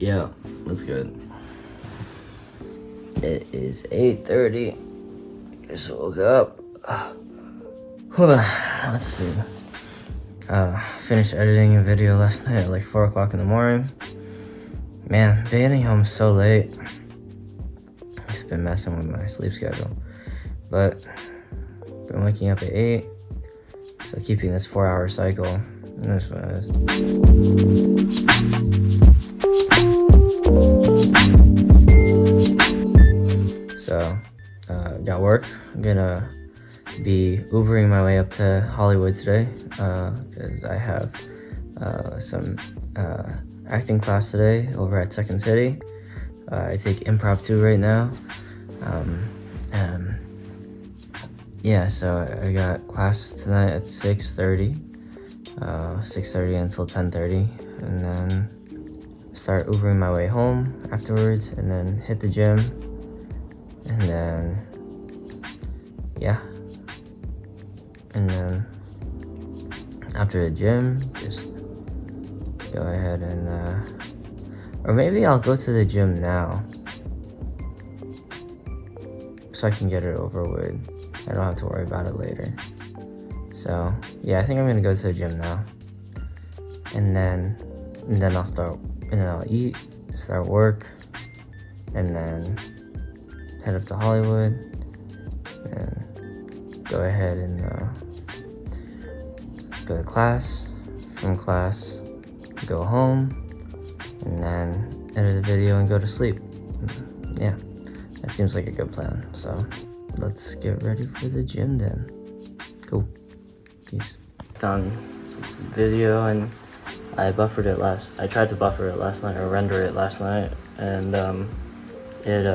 Yeah, that's good. It is 8:30. Just woke up. Hold on. Let's see. Finished editing a video last night at like 4 o'clock in the morning. Man, getting home so late. Just been messing with my sleep schedule. But been waking up at 8. So keeping this 4-hour cycle. And that's what it is. So, got work. I'm gonna be Ubering my way up to Hollywood today because I have some acting class today over at Second City. I take improv 2 right now. Yeah, so I got class tonight at 6:30 until 10:30, and then start Ubering my way home afterwards, and then hit the gym, and then and then after the gym, just go ahead and or maybe I'll go to the gym now so I can get it over with. I don't have to worry about it later. So yeah, I think I'm gonna go to the gym now, and then I'll eat, start work, and then head up to Hollywood, and go ahead and go to class. From class, go home, and then edit the video and go to sleep. Yeah, that seems like a good plan. So let's get ready for the gym then. Cool. Peace. Done video, and I tried to buffer it last night, or render it last night, and it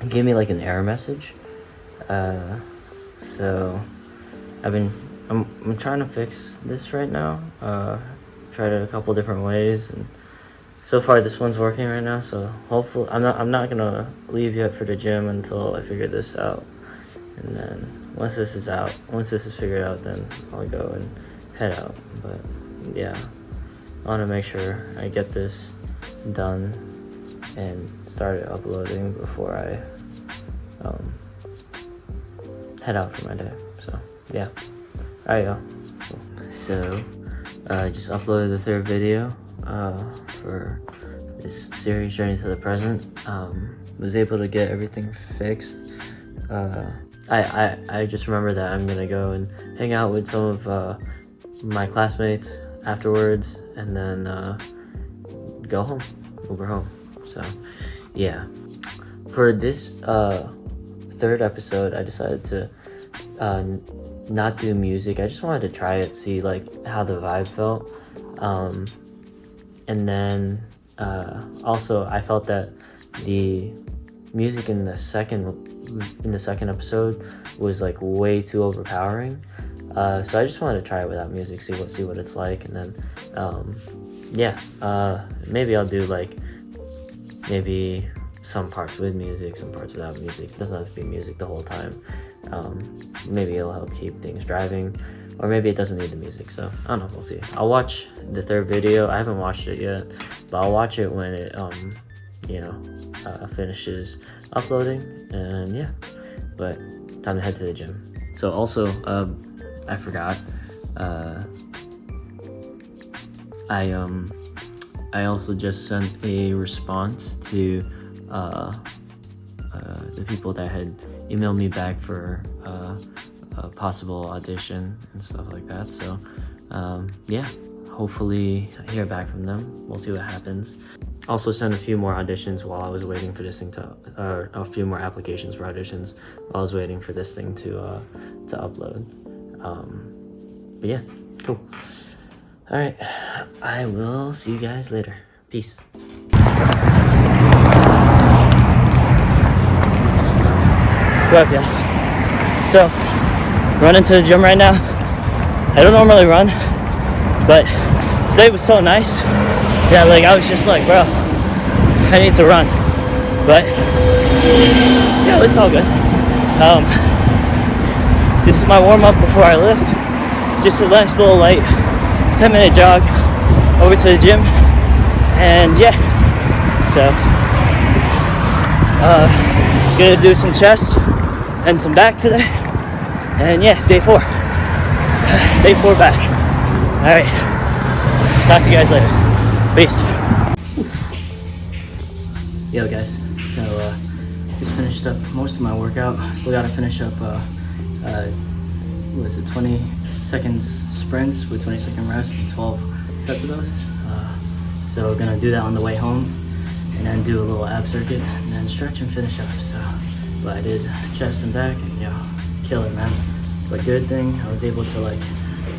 gave me like an error message. So I'm trying to fix this right now. Tried it a couple different ways, and so far this one's working right now. So hopefully I'm not gonna leave yet for the gym until I figure this out. And then once this is figured out, then I'll go and head out. But yeah, I want to make sure I get this done and start uploading before I head out for my day. So yeah, alright y'all. So I just uploaded the 3rd video for this series, Journey to the Present. Was able to get everything fixed. I just remember that I'm gonna go and hang out with some of my classmates afterwards, and then go home, Uber home. So yeah, for this 3rd episode, I decided to not do music. I just wanted to try it, see like how the vibe felt, and then also I felt that the music in the second episode was like way too overpowering, so I just wanted to try it without music, see what it's like, and then maybe I'll do like maybe some parts with music, some parts without music. It doesn't have to be music the whole time. Maybe it'll help keep things driving, or maybe it doesn't need the music. So I don't know, we'll see. I'll watch the 3rd video. I haven't watched it yet, but I'll watch it when it finishes uploading. And yeah, but time to head to the gym. So also I forgot, I also just sent a response to the people that had emailed me back for a possible audition and stuff like that. So yeah, hopefully I hear back from them. We'll see what happens. Also sent a few more auditions while I was waiting for this thing to, a few more applications for auditions while I was waiting for this thing to upload. But yeah, cool. All right, I will see you guys later. Peace. What up, y'all? So, running to the gym right now. I don't normally run, but today was so nice. Yeah, like I was just like, bro, I need to run. But yeah, it's all good. This is my warm-up before I lift. Just a nice little light 10-minute jog over to the gym, And yeah, so gonna do some chest and some back today. And yeah, day 4 back. All right, talk to you guys later. Peace. Yo guys, so just finished up most of my workout. Still gotta finish up what is it, 20 seconds sprints with 20-second rest, 12 sets of those. So we're gonna do that on the way home, and then do a little ab circuit, and then stretch and finish up. So, but I did chest and back, and yeah, kill it, man. But good thing I was able to like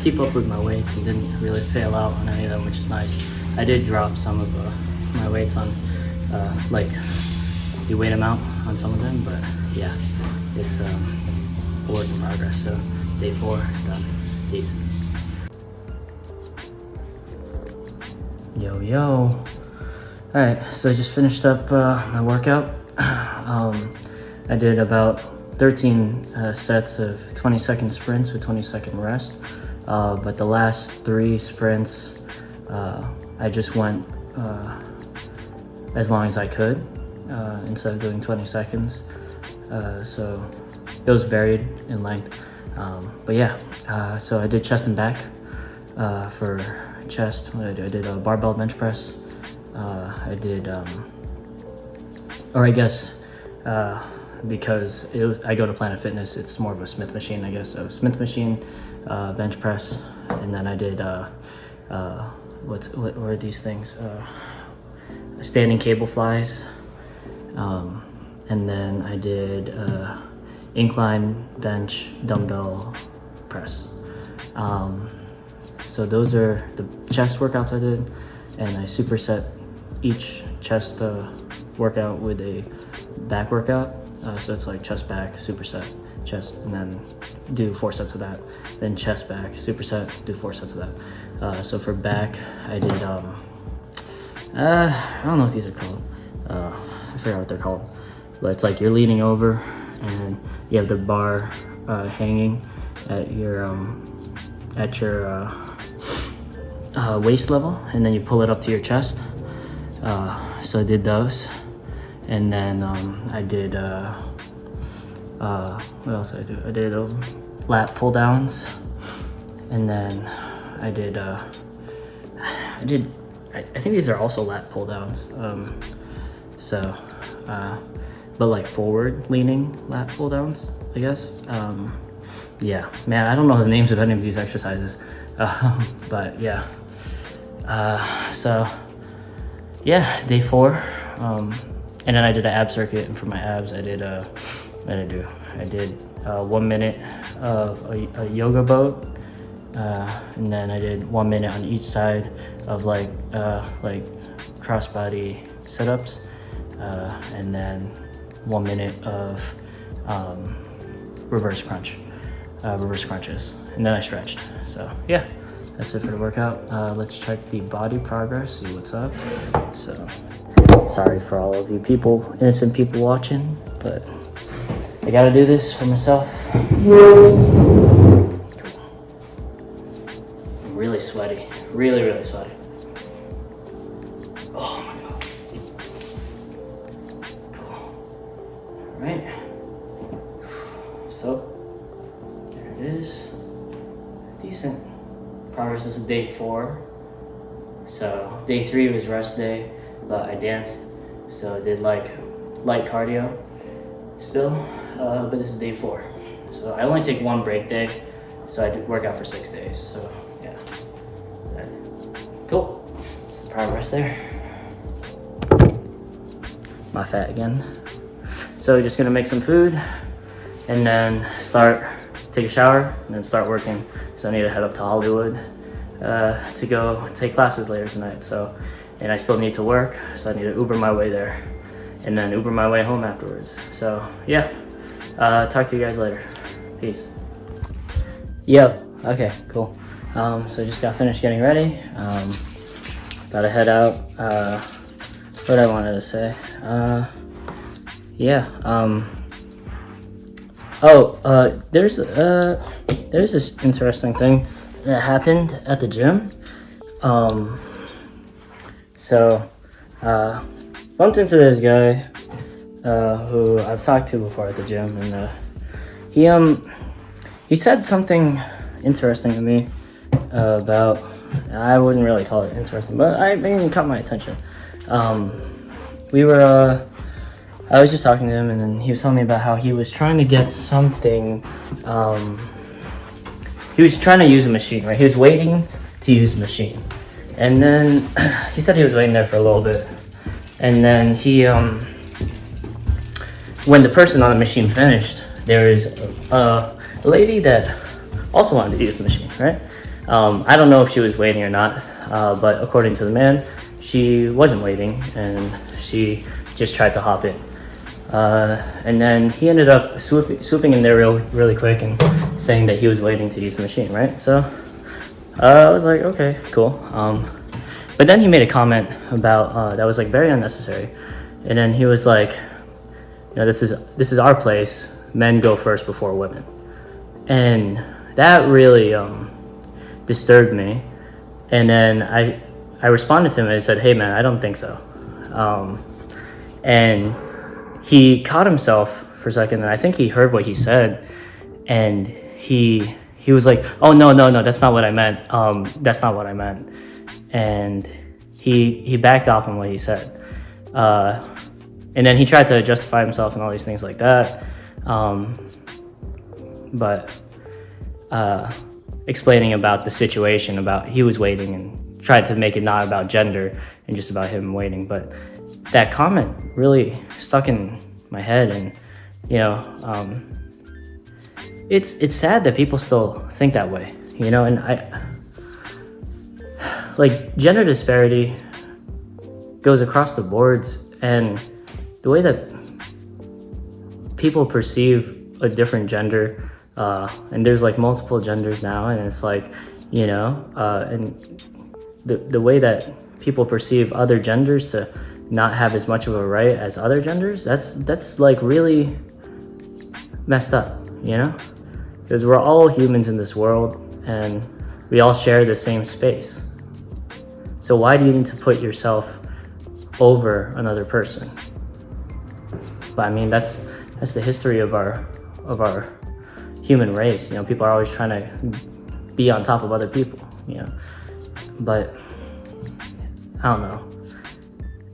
keep up with my weights and didn't really fail out on any of them, which is nice. I did drop some of my weights on like the weight amount on some of them, but yeah, it's a work in progress. So day 4 done. Peace. Yo. Alright, so I just finished up my workout. I did about 13 sets of 20-second sprints with 20-second rest. But the last 3 sprints, I just went as long as I could instead of doing 20 seconds. So those varied in length. But yeah, so I did chest and back. For chest, what did I do? I did a barbell bench press. I did, or I guess, because I go to Planet Fitness, it's more of a Smith machine, I guess. So Smith machine, bench press, and then I did, what are these things? Standing cable flies, and then I did incline bench dumbbell press. So those are the chest workouts I did, and I superset each chest workout with a back workout. So it's like chest back, superset, chest, and then do 4 sets of that. Then chest back, superset, do 4 sets of that. So for back, I did, I don't know what these are called. I forgot what they're called. But it's like you're leaning over and you have the bar hanging at your waist level, and then you pull it up to your chest. So I did those, and then I did what else did I do? I did lat pull downs, and then I did I think these are also lat pull downs. But like forward leaning lat pull downs, I guess. Yeah, man, I don't know the names of any of these exercises, but yeah. So yeah, day 4, and then I did an ab circuit, and for my abs, I did what did I do? I did 1 minute of a yoga boat, and then I did 1 minute on each side of like crossbody sit-ups, and then 1 minute of reverse crunches, and then I stretched. So yeah, that's it for the workout. Let's check the body progress, see what's up. So sorry for all of you innocent people watching, but I gotta do this for myself. I'm really sweaty, really sweaty. Oh my god. Cool. All right. So there it is. Decent progress. This is day 4. So day 3 was rest day, but I danced. So I did like light cardio still, but this is day 4. So I only take 1 break day, so I work out for 6 days. So yeah, cool. That's the progress there. My fat again. So just gonna make some food, and then take a shower, and then start working. So I need to head up to Hollywood to go take classes later tonight. So, and I still need to work, so I need to Uber my way there, and then Uber my way home afterwards. So yeah, talk to you guys later. Peace. Yo, okay, cool. So just got finished getting ready. About to head out. What I wanted to say. Yeah. There's this interesting thing that happened at the gym. So bumped into this guy who I've talked to before at the gym, and he said something interesting to me about, I wouldn't really call it interesting, but I mean, it caught my attention. I was just talking to him, and then he was telling me about how he was trying to get something. He was trying to use a machine, right? He was waiting to use a machine, and then he said he was waiting there for a little bit, and then when the person on the machine finished, there was a lady that also wanted to use the machine, right? I don't know if she was waiting or not, but according to the man, she wasn't waiting, and she just tried to hop in. And then he ended up swooping in there really quick and saying that he was waiting to use the machine, right? So I was like, okay, cool. But then he made a comment about that was like very unnecessary, and then he was like, you know, this is our place. Men go first before women, and that really disturbed me. And then I responded to him and I said, hey man, I don't think so. And he caught himself for a second, and I think he heard what he said, and he was like, oh no, that's not what I meant. That's not what I meant. And he backed off on what he said. And then he tried to justify himself and all these things like that. But explaining about the situation, about he was waiting, and tried to make it not about gender and just about him waiting. But that comment really stuck in my head, and you know, it's sad that people still think that way, you know. And like gender disparity goes across the boards, and the way that people perceive a different gender, and there's like multiple genders now, and it's like, you know, and the way that people perceive other genders to not have as much of a right as other genders, that's like really messed up, you know, because we're all humans in this world and we all share the same space. So why do you need to put yourself over another person? But I mean, that's the history of our human race. You know, people are always trying to be on top of other people, you know. But I don't know.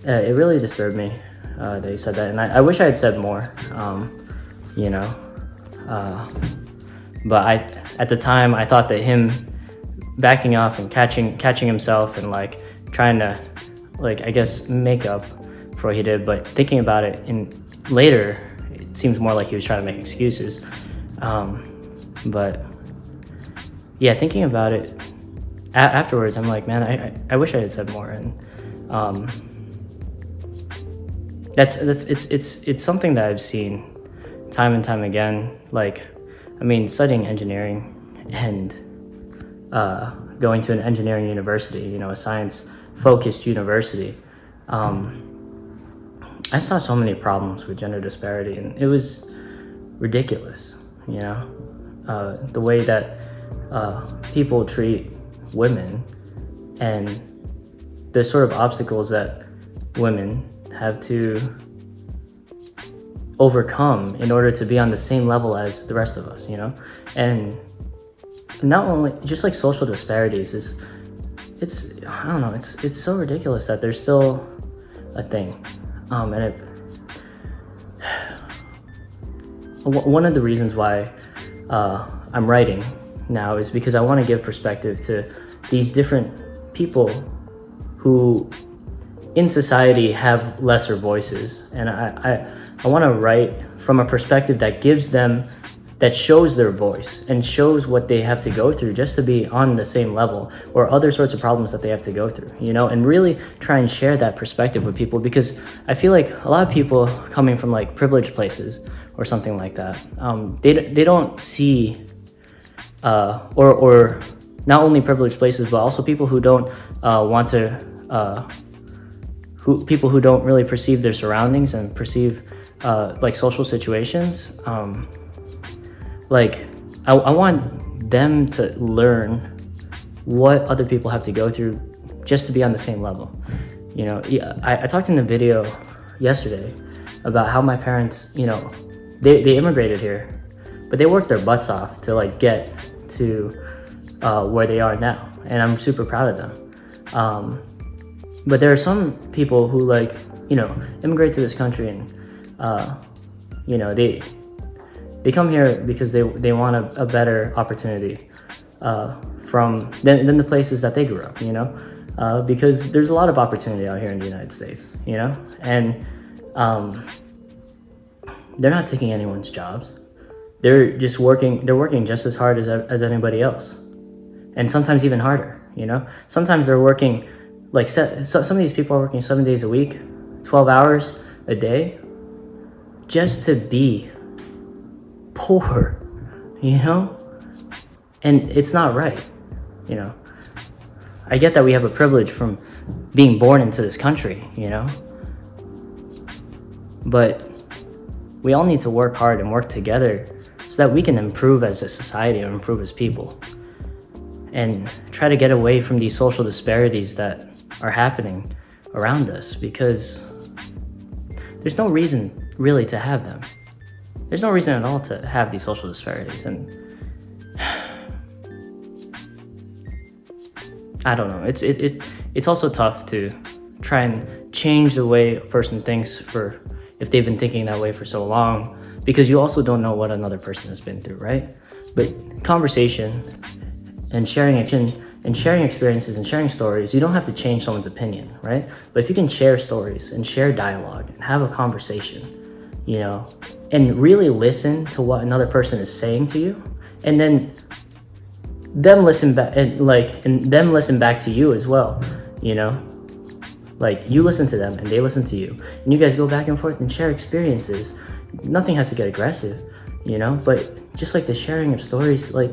It really disturbed me that he said that, and I wish I had said more, you know. But at the time, I thought that him backing off and catching himself and like trying to, like, I guess make up for what he did. But thinking about it later, it seems more like he was trying to make excuses. But yeah, thinking about it afterwards, I'm like, man, I wish I had said more. And it's something that I've seen time and time again. Like, I mean, studying engineering and going to an engineering university, you know, a science-focused university, I saw so many problems with gender disparity, and it was ridiculous, you know, the way that people treat women and the sort of obstacles that women have to overcome in order to be on the same level as the rest of us, you know. And not only just like social disparities, it's I don't know, it's so ridiculous that there's still a thing. And one of the reasons why I'm writing now is because I want to give perspective to these different people who in society have lesser voices, and I want to write from a perspective that gives them, that shows their voice and shows what they have to go through just to be on the same level, or other sorts of problems that they have to go through, you know, and really try and share that perspective with people, because I feel like a lot of people coming from like privileged places or something like that, they don't see or not only privileged places, but also people who don't want to people who don't really perceive their surroundings and perceive like social situations. Like I want them to learn what other people have to go through just to be on the same level. You know, I talked in the video yesterday about how my parents, you know, they immigrated here, but they worked their butts off to like get to where they are now, and I'm super proud of them. But there are some people who, like, you know, immigrate to this country and you know, they come here because they want a better opportunity than the places that they grew up, you know, because there's a lot of opportunity out here in the United States, you know, and they're not taking anyone's jobs. They're working just as hard as anybody else, and sometimes even harder, you know. Sometimes they're working, like, some of these people are working 7 days a week, 12 hours a day, just to be poor, you know? And it's not right, you know? I get that we have a privilege from being born into this country, you know? But we all need to work hard and work together so that we can improve as a society or improve as people, and try to get away from these social disparities that are happening around us, because there's no reason really to have them. There's no reason at all to have these social disparities, and I don't know. It's also tough to try and change the way a person thinks if they've been thinking that way for so long, because you also don't know what another person has been through, right? But conversation and sharing experiences and sharing stories, you don't have to change someone's opinion, right? But if you can share stories and share dialogue and have a conversation, you know, and really listen to what another person is saying to you, and then them listen back, and them listen back to you as well, you know, like you listen to them and they listen to you, and you guys go back and forth and share experiences. Nothing has to get aggressive, you know, but just like the sharing of stories, like,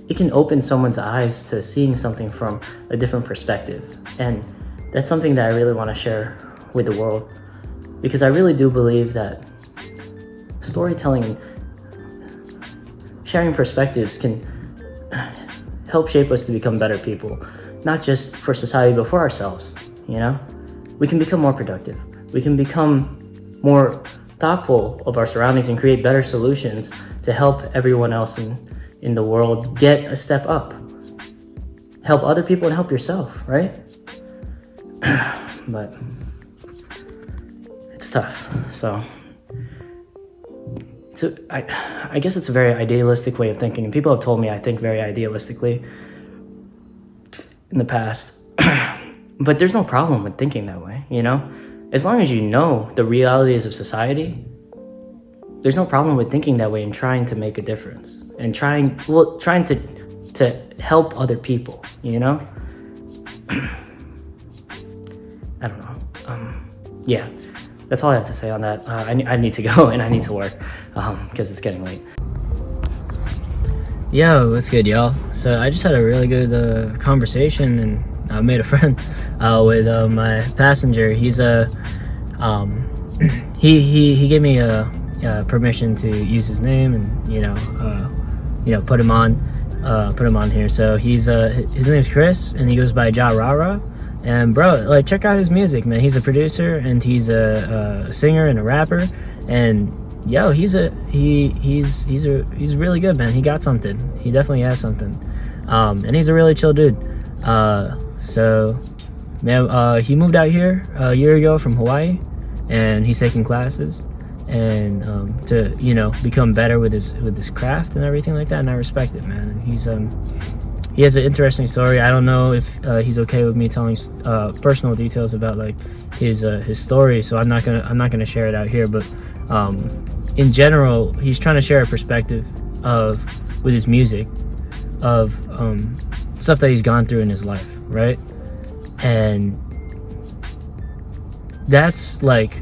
it can open someone's eyes to seeing something from a different perspective. And that's something that I really want to share with the world, because I really do believe that storytelling and sharing perspectives can help shape us to become better people, not just for society, but for ourselves, you know? We can become more productive. We can become more thoughtful of our surroundings and create better solutions to help everyone else in the world get a step up. Help other people and help yourself, right? But it's tough. So I guess it's a very idealistic way of thinking, and people have told me I think very idealistically in the past. But there's no problem with thinking that way, you know? As long as you know the realities of society, there's no problem with thinking that way and trying to make a difference and trying to help other people, you know? I don't know. Yeah, that's all I have to say on that. I need to go and I need to work because it's getting late. Yo, what's good, y'all? So I just had a really good conversation, and I made a friend with my passenger. He's he gave me permission to use his name and put him on here. So he's his name's Chris, and he goes by Jah-RaRa. And bro, like, check out his music, man. He's a producer and he's a singer and a rapper. And yo, he's really good, man. He got something. He definitely has something. And he's a really chill dude. So man, he moved out here a year ago from Hawaii, and he's taking classes and to become better with his craft and everything like that. And I respect it, man. And he has an interesting story. I don't know if he's okay with me telling personal details about like his story, so I'm not gonna share it out here. But in general, he's trying to share a perspective with his music of stuff that he's gone through in his life, right? And that's like,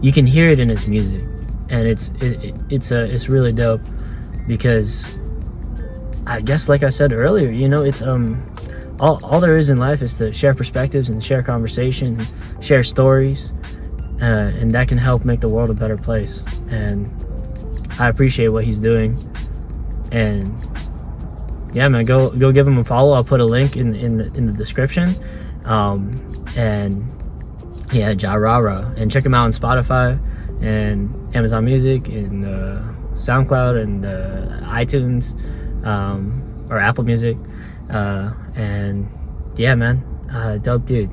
you can hear it in his music, and it's really dope, because I guess, like I said earlier, it's all there is in life is to share perspectives and share conversation, and share stories, and that can help make the world a better place. And I appreciate what he's doing, and yeah, man, go give him a follow. I'll put a link in the description. And yeah, Jah-RaRa, and check him out on Spotify and Amazon Music and SoundCloud and iTunes, or Apple Music. And yeah, man, dope dude.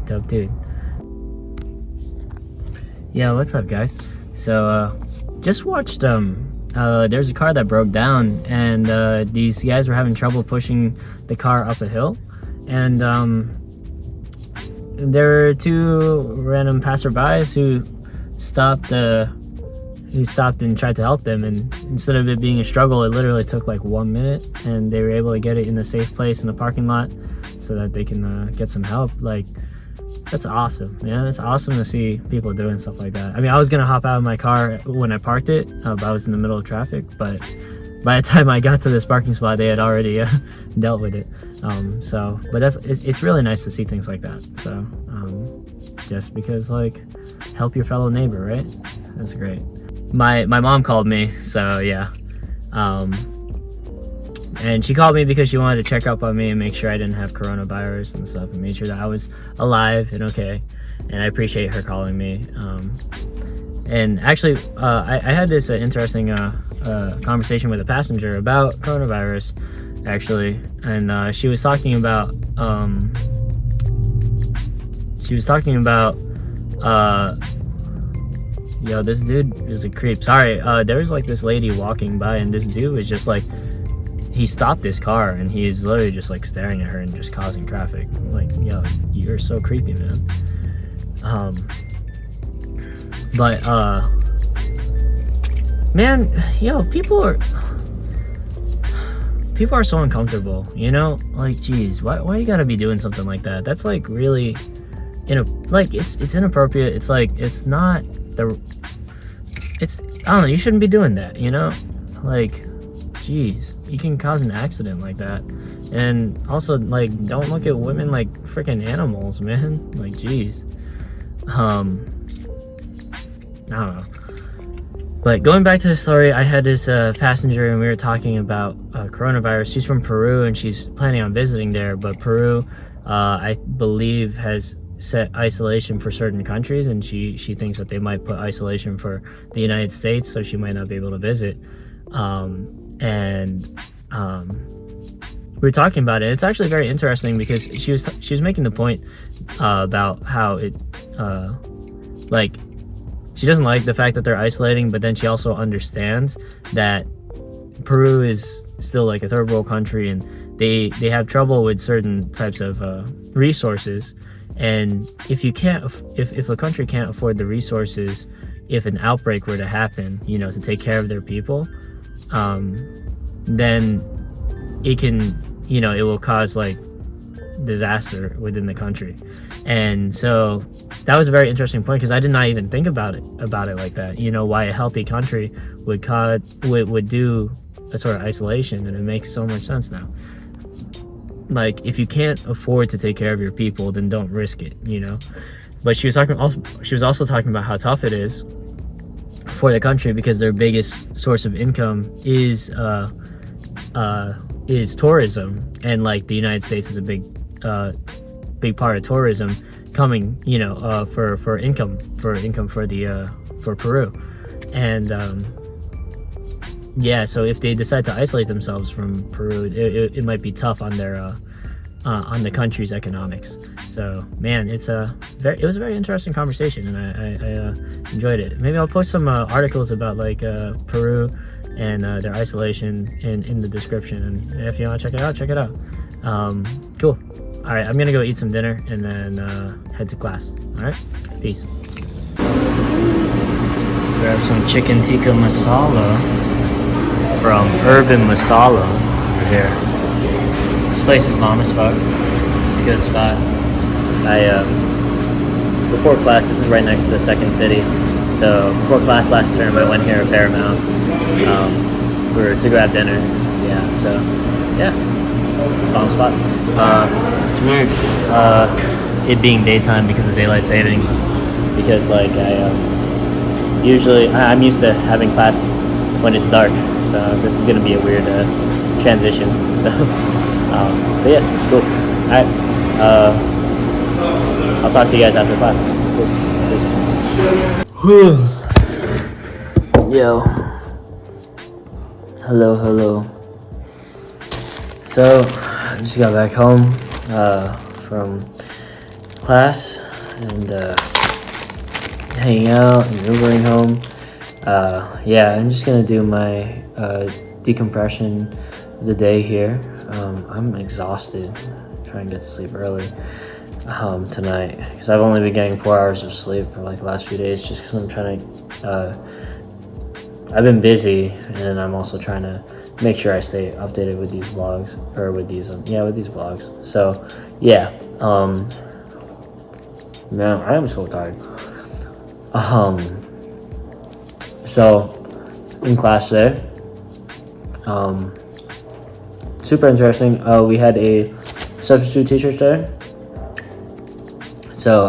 Yeah, what's up, guys? So just watched there's a car that broke down, and these guys were having trouble pushing the car up a hill, and there were two random passerbys who stopped and tried to help them, and instead of it being a struggle, it literally took like 1 minute, and they were able to get it in a safe place in the parking lot so that they can get some help. Like, that's awesome, man. It's awesome to see people doing stuff like that. I mean, I was gonna hop out of my car when I parked it, but I was in the middle of traffic, but by the time I got to this parking spot, they had already dealt with it. But it's really nice to see things like that. So just because, like, help your fellow neighbor, right? That's great. My mom called me, so yeah. And she called me because she wanted to check up on me and make sure I didn't have coronavirus and stuff, and made sure that I was alive and okay. And I appreciate her calling me. And actually, I had this interesting conversation with a passenger about coronavirus, actually. And she was talking about yo, this dude is a creep. Sorry, there was like this lady walking by, and this dude was just like, he stopped his car and he is literally just like staring at her and just causing traffic. Like, yo, you're so creepy, man. Man, yo, people are so uncomfortable, you know? Like, geez, why you gotta be doing something like that? That's like really it's inappropriate. It's like, I don't know, you shouldn't be doing that, you know? Like, jeez, you can cause an accident like that. And also, like, don't look at women like freaking animals, man. Like, jeez. I don't know. But going back to the story, I had this passenger, and we were talking about coronavirus. She's from Peru, and she's planning on visiting there. But Peru, I believe, has set isolation for certain countries, and she thinks that they might put isolation for the United States, so she might not be able to visit. We were talking about it. It's actually very interesting because she was making the point about how it like, she doesn't like the fact that they're isolating, but then she also understands that Peru is still like a third world country, and they have trouble with certain types of resources. And if a country can't afford the resources, if an outbreak were to happen, you know, to take care of their people, then it can, you know, it will cause like disaster within the country. And so that was a very interesting point, because I did not even think about it like that, you know, why a healthy country would do a sort of isolation. And it makes so much sense now. Like, if you can't afford to take care of your people, then don't risk it, you know. But she was also talking about how tough it is for the country, because their biggest source of income is tourism, and like the United States is a big part of tourism coming, you know, for income for Peru. And yeah, so if they decide to isolate themselves from Peru, it might be tough on their on the country's economics. So, man, it was a very interesting conversation, and I enjoyed it. Maybe I'll post some articles about like Peru and their isolation in the description, and if you want to check it out. Cool. All right, I'm gonna go eat some dinner and then head to class. All right, peace. Grab some chicken tikka masala from Urban Masala over here. This place is bomb as fuck. It's a good spot. Before class, this is right next to the Second City. So before class last term, I went here a fair amount to grab dinner. Yeah, so yeah, it's a bomb spot. It's weird, it being daytime because of daylight savings. Because like I'm used to having class when it's dark. So this is gonna be a weird transition. So. But yeah, cool. All right. I'll talk to you guys after class. Cool. Yo. Hello. So, I just got back home from class and hanging out and Ubering home. Yeah, I'm just gonna do my decompression of the day here. I'm exhausted. Trying to get to sleep early tonight because I've only been getting 4 hours of sleep for like the last few days just because I'm trying to I've been busy, and I'm also trying to make sure I stay updated with these vlogs, or with these vlogs. So yeah, man, I am so tired. So in class today, super interesting. We had a substitute teacher today. So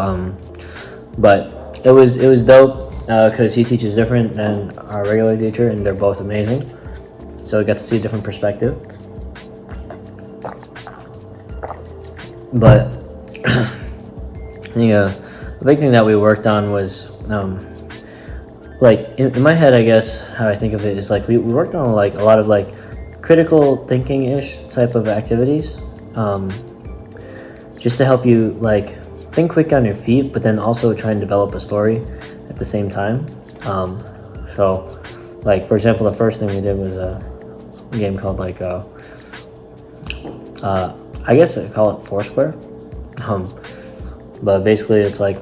but it was dope because he teaches different than our regular teacher, and they're both amazing. So I got to see a different perspective. But I think a big thing that we worked on was like in my head, I guess how I think of it is like we worked on like a lot of like critical thinking-ish type of activities, just to help you like think quick on your feet, but then also try and develop a story at the same time. So like for example, the first thing we did was a game called like I guess I call it Foursquare. But basically it's like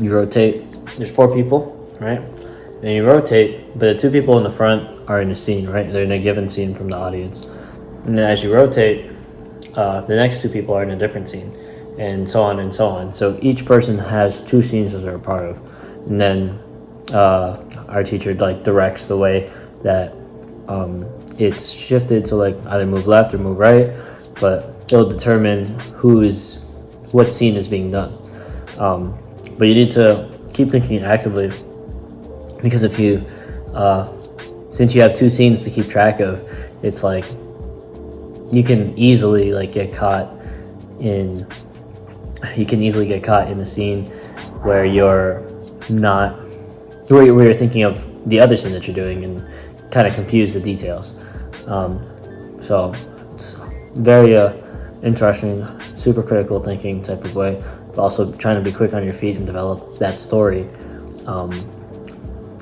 you rotate, there's 4 people, right? And you rotate, but the 2 people in the front are in a scene, right? They're in a given scene from the audience. And then as you rotate, the next 2 people are in a different scene, and so on and so on. So each person has 2 scenes that they're a part of. And then our teacher like directs the way that it's shifted to like either move left or move right, but it'll determine what scene is being done. But you need to keep thinking actively, because if you since you have 2 scenes to keep track of, it's like you can easily like get caught in a scene where you're thinking of the other scene that you're doing and kind of confuse the details. So it's very interesting, super critical thinking type of way, but also trying to be quick on your feet and develop that story.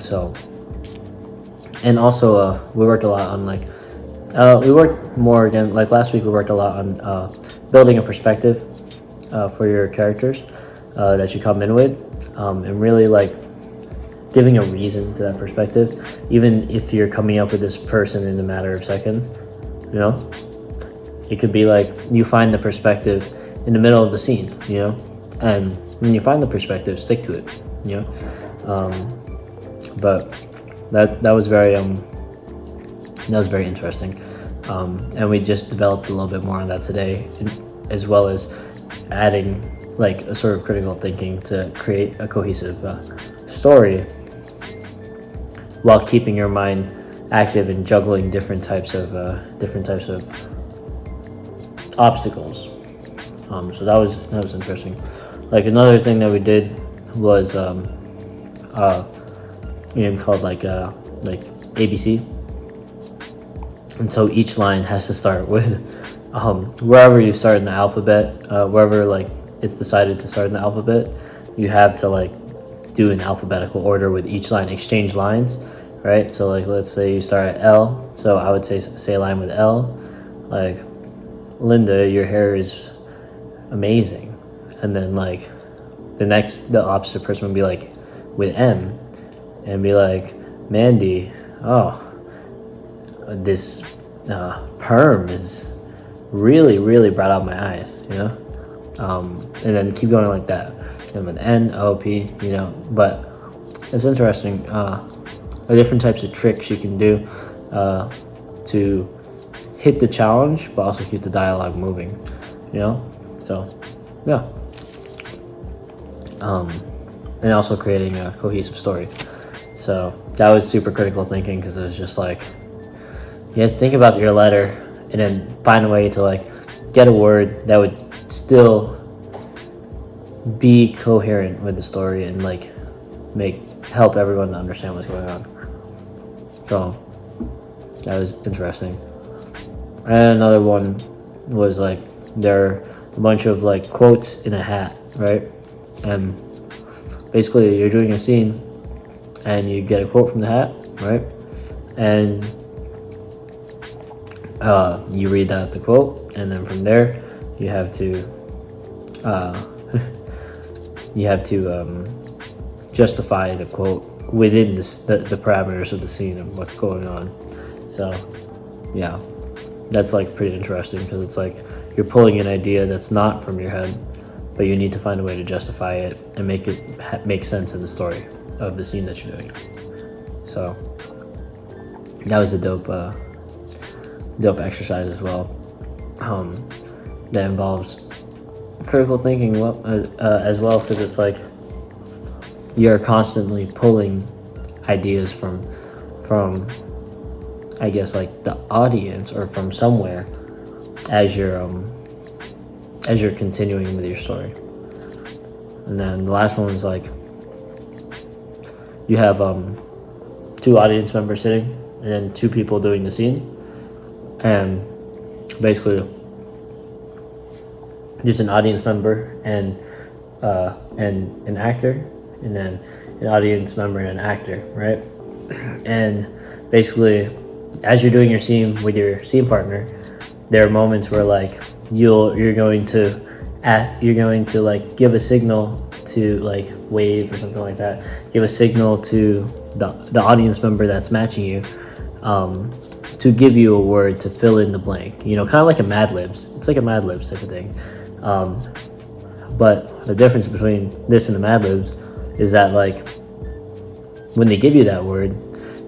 So, and also we worked a lot on like we worked more again like last week. We worked a lot on building a perspective for your characters that you come in with, and really like giving a reason to that perspective, even if you're coming up with this person in a matter of seconds. You know, it could be like you find the perspective in the middle of the scene, you know, and when you find the perspective, stick to it, you know. But that was very interesting, and we just developed a little bit more on that today, as well as adding like a sort of critical thinking to create a cohesive story while keeping your mind active and juggling different types of obstacles. So that was interesting. Like another thing that we did was called like ABC, and so each line has to start with wherever you start in the alphabet, wherever like it's decided to start in the alphabet, you have to like do an alphabetical order with each line, exchange lines, right? So like let's say you start at L, so I would say a line with L, like Linda, your hair is amazing, and then like the opposite person would be like with M, and be like, Mandy, oh, this perm is really brought out my eyes, you know. And then keep going like that, and with N, O, P, you know. But it's interesting, the different types of tricks you can do to hit the challenge but also keep the dialogue moving, you know. So yeah, and also creating a cohesive story. So that was super critical thinking, because it was just like you have to think about your letter and then find a way to like get a word that would still be coherent with the story and like help everyone to understand what's going on. So that was interesting. And another one was like there are a bunch of like quotes in a hat, right? And basically you're doing a scene and you get a quote from the hat, right? And you read out the quote, and then from there you have to justify the quote within the parameters of the scene and what's going on. So yeah, that's like pretty interesting because it's like you're pulling an idea that's not from your head, but you need to find a way to justify it and make it make sense in the story of the scene that you're doing. So that was a dope exercise as well. That involves critical thinking as well, because it's like you're constantly pulling ideas from I guess like the audience or from somewhere as you're continuing with your story. And then the last one was like you have two audience members sitting and then two people doing the scene, and basically there's an audience member and an actor, and then an audience member and an actor, right? And basically as you're doing your scene with your scene partner, there are moments where like you're going to like give a signal to like wave or something like that, give a signal to the audience member that's matching you, to give you a word to fill in the blank, kind of like a Mad Libs. It's like a Mad Libs type of thing. But the difference between this and the Mad Libs is that like when they give you that word,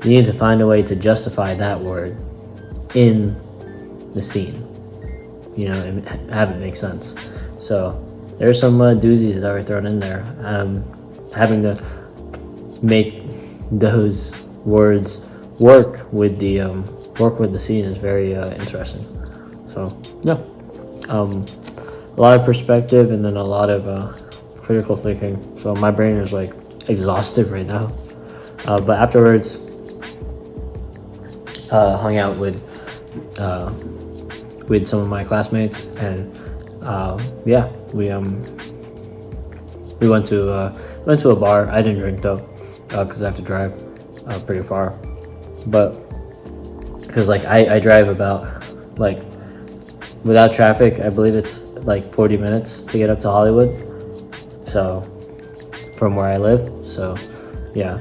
you need to find a way to justify that word in the scene, and have it make sense. So there's some doozies that are thrown in there. Having to make those words work with the scene is very interesting. So yeah, a lot of perspective and then a lot of critical thinking. So my brain is like exhausted right now, but afterwards hung out with some of my classmates, and yeah, we went to a bar. I didn't drink though, because I have to drive pretty far, but because like I drive about like without traffic, I believe it's like 40 minutes to get up to Hollywood, so from where I live. So yeah,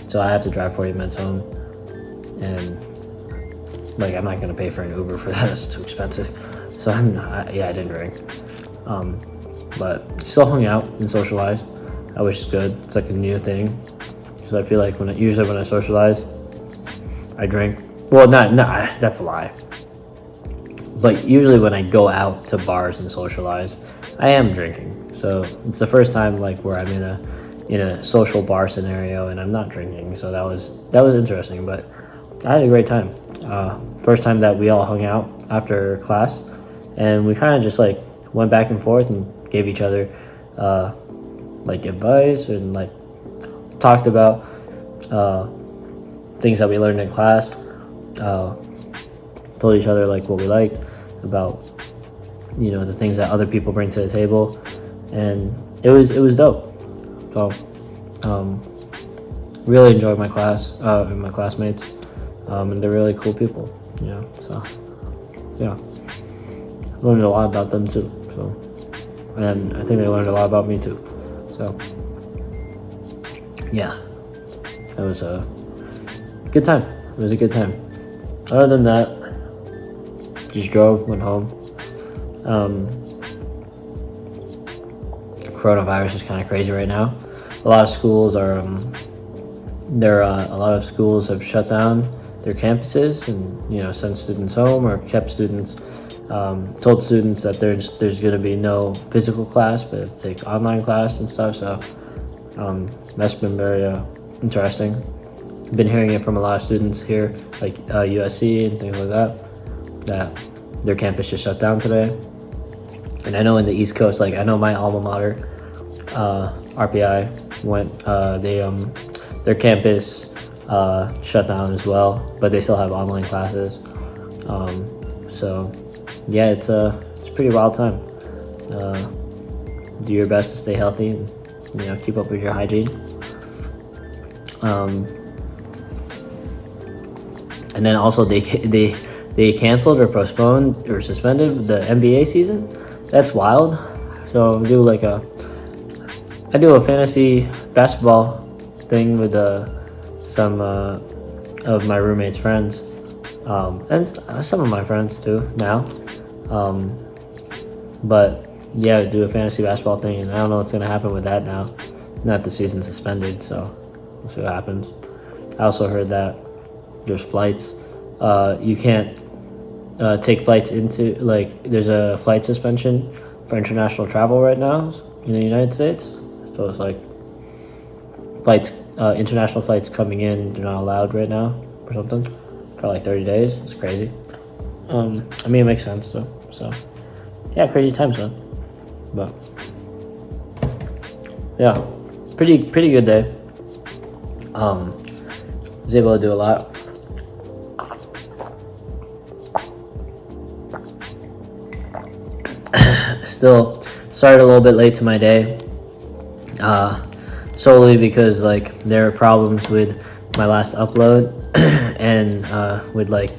so I have to drive 40 minutes home, and like I'm not gonna pay for an Uber for that. It's too expensive. So I didn't drink, but still hung out and socialized, which is good. It's like a new thing, because I feel like usually when I socialize, I drink. Well, not that's a lie. But usually when I go out to bars and socialize, I am drinking. So it's the first time like where I'm in a social bar scenario and I'm not drinking. So that was interesting, but I had a great time. First time that we all hung out after class, and we kind of just like went back and forth and gave each other like advice and like talked about things that we learned in class. Told each other like what we liked about the things that other people bring to the table, and it was dope. So really enjoyed my class and my classmates, and they're really cool people, so yeah, learned a lot about them too. So, and I think they learned a lot about me too. So yeah, it was a good time. It was a good time. Other than that, just drove, went home. Coronavirus is kind of crazy right now. A lot of schools are a lot of schools have shut down their campuses and sent students home, or kept students, told students that there's going to be no physical class, but it's take online class and stuff. So that's been very interesting. Been hearing it from a lot of students here, like USC and things like that. that their campus just shut down today. And I know in the East Coast, like I know my alma mater, RPI, went, their campus shut down as well, but they still have online classes. So yeah, it's a pretty wild time. Do your best to stay healthy and, you know, keep up with your hygiene. And then also they canceled or postponed or suspended the NBA season. That's wild. So I do a fantasy basketball thing with some of my roommate's friends, and some of my friends too now. But yeah, I do a fantasy basketball thing, and I don't know what's gonna happen with that now. Not the season's suspended, so we'll see what happens. I also heard that there's flights. You can't take flights into, like, there's a flight suspension for international travel right now in the United States. So it's like international flights coming in, they're not allowed right now or something for like 30 days. It's crazy. I mean, it makes sense though. So yeah, crazy times, man. But yeah, pretty good day. Was able to do a lot. Still started a little bit late to my day, solely because like there are problems with my last upload and with like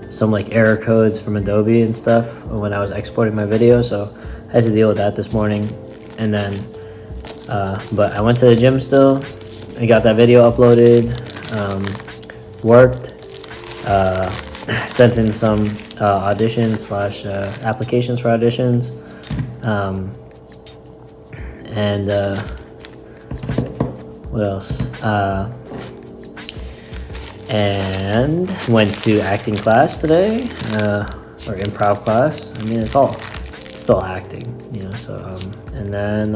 some like error codes from Adobe and stuff when I was exporting my video, so I had to deal with that this morning. And then but I went to the gym still. I got that video uploaded, worked, sent in some auditions / applications for auditions, and what else? And went to acting class today, or improv class. I mean, it's still acting, you know. So and then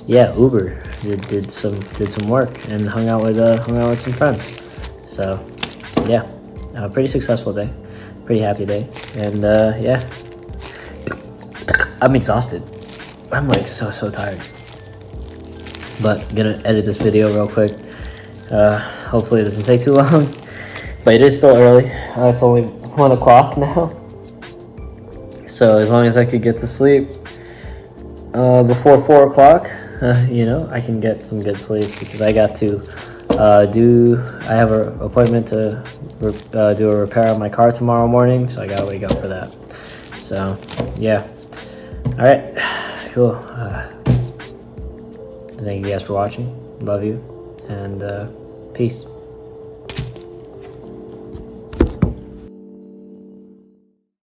yeah, Uber did some work and hung out with some friends. So yeah, pretty successful day, pretty happy day, and yeah, I'm exhausted. I'm like so tired, but I'm gonna edit this video real quick. Hopefully it doesn't take too long, but it is still early. It's only 1 o'clock now, so as long as I could get to sleep before 4 o'clock, you know, I can get some good sleep, because I got to I have an appointment to do a repair on my car tomorrow morning, so I gotta wake up for that. So yeah, all right, cool. Thank you guys for watching. Love you, and peace.